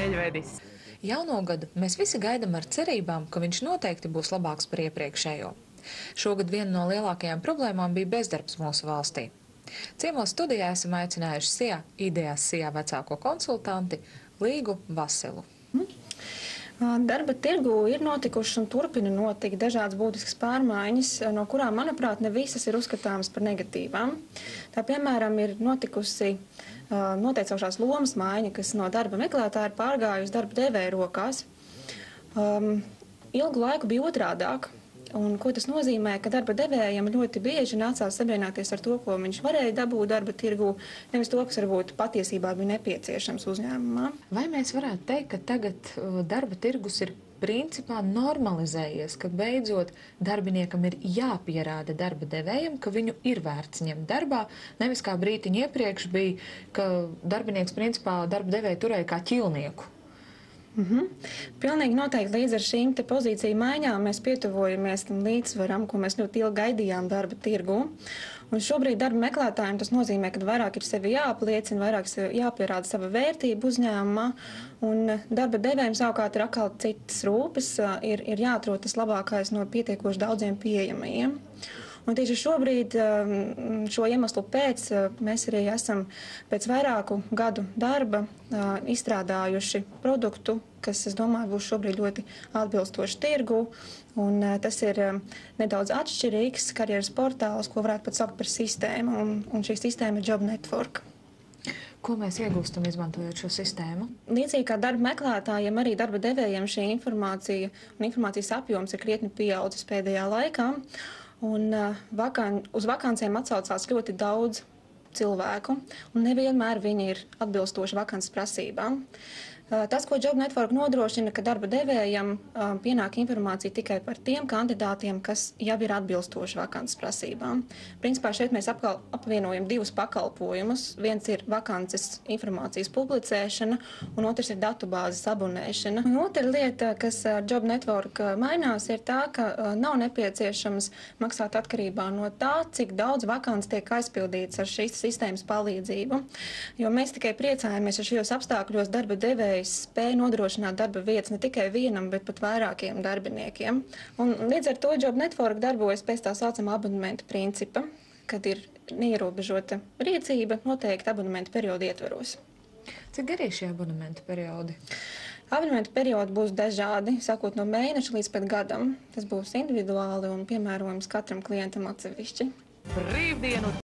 smieļvedis. Jauno gadu mēs visi gaidām ar cerībām, ka viņš noteikti būs labāks par iepriekšējo. Šogad viena no lielākajām problēmām bija bezdarbs mūsu valstī. Ciemos studijā esam aicinājuši SIA Idejas SIA vecāko konsultanti Līgu Vasilu. Darba tirgū ir notikušas un turpina notikt dažādas būtiskas pārmaiņas, no kurām, manuprāt, ne visas ir uzskatāmas par negatīvām. Tā, piemēram, ir notikusi noteicošās lomas maiņa, kas no darba meklētāja ir pārgājusi darba devēja rokās. Ilgu laiku bija otrādāk. Un, ko tas nozīmē, ka darba devējiem ļoti bieži nācās savienoties ar to, ko viņš varēja dabūt darba tirgū, nevis to, kas varbūt patiesībā bija nepieciešams uzņēmumā. Vai mēs varētu teikt, ka tagad darba tirgus ir principā normalizējies, ka beidzot darbiniekam ir jāpierāda darba devējiem, ka viņu ir vērts ņemt darbā, nevis kā brītiņi iepriekš bija, ka darbinieks principā darba devēja turēja kā ķilnieku? Pilnīgi noteikti līdz ar šīm te pozīciju maiņām mēs pietuvojamies tam līdzsvaram, ko mēs ļoti ilgi gaidījām darba tirgu. Un šobrīd darba meklētājiem tas nozīmē, ka vairāk ir sevi jāapliecina, vairāk jāpierāda sava vērtība uzņēmumā, un darba devējiem savukārt ir atkal citas rūpes, ir jāatrod tas labākais no pietiekoši daudziem pieejamajiem. Un tieši šobrīd, šo iemeslu pēc, mēs arī esam pēc vairāku gadu darba izstrādājuši produktu, kas, es domāju, būs šobrīd ļoti atbilstoši tirgu. Un tas ir nedaudz atšķirīgs karjeras portāls, ko varētu pat saukt par sistēmu. Un šī sistēma ir Job Network. Ko mēs iegūstam, izmantojot šo sistēmu? Līdzīgi kā darba meklētājiem, arī darba devējiem šī informācija un informācijas apjoms ir krietni pieaudzis pēdējā laikā. Un uz vakancēm atsaucās ļoti daudz cilvēku, un nevienmēr viņi ir atbilstoši vakances prasībām. Tas, ko Job Network nodrošina, ka darba devējam pienāk informācija tikai par tiem kandidātiem, kas jau ir atbilstoši vakances prasībām. Principā šeit mēs apvienojam divus pakalpojumus. Viens ir vakances informācijas publicēšana, un otrs ir datubāzes abonēšana. Un otra lieta, kas ar Job Network mainās, ir tā, ka nav nepieciešams maksāt atkarībā no tā, cik daudz vakances tiek aizpildīts ar šīs sistēmas palīdzību. Jo mēs tikai priecājamies, ja šajos apstākļos darba devēji spēja nodrošināt darba vietas ne tikai vienam, bet pat vairākiem darbiniekiem. Un līdz ar to Job Network darbojas pēc tā saucamā abonementa principa, kad ir neierobežota rīcība noteikti abonementa periodu ietveros. Cik gari ir šie abonementa periodi? Abonementa periodi būs dažādi, sākot no mēneša līdz pat gadam. Tas būs individuāli un piemērojams katram klientam atsevišķi. Brīvdienu